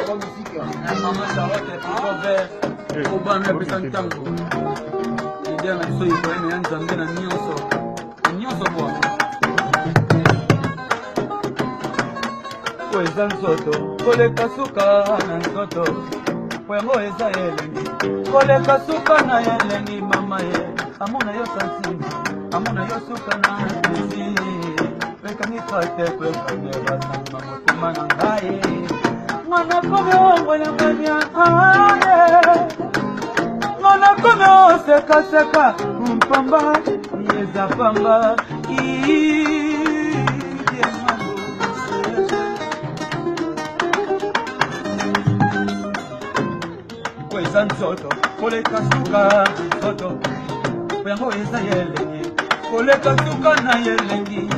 ba musika. Mama Charlotte pour vers Obama Pesantango. Idea na so iko ene ya Nzambe na nyonso. Nyonso kwa. Kweza nzoto, koleka suka na nzoto. Kwengo eza elengi, koleka suka na elengi mama ye. Amuna yo sansi, amuna yo suka na tezi. Peka ni kate kweka neba sama motema na ngai. Mwana kome ongwenya mwenya aye. Mwana kome oseka seka, mpamba, yeza pamba. Kweza nzoto, koleka suka nzoto. Kwengo eza yelengi, koleka suka na yelengi.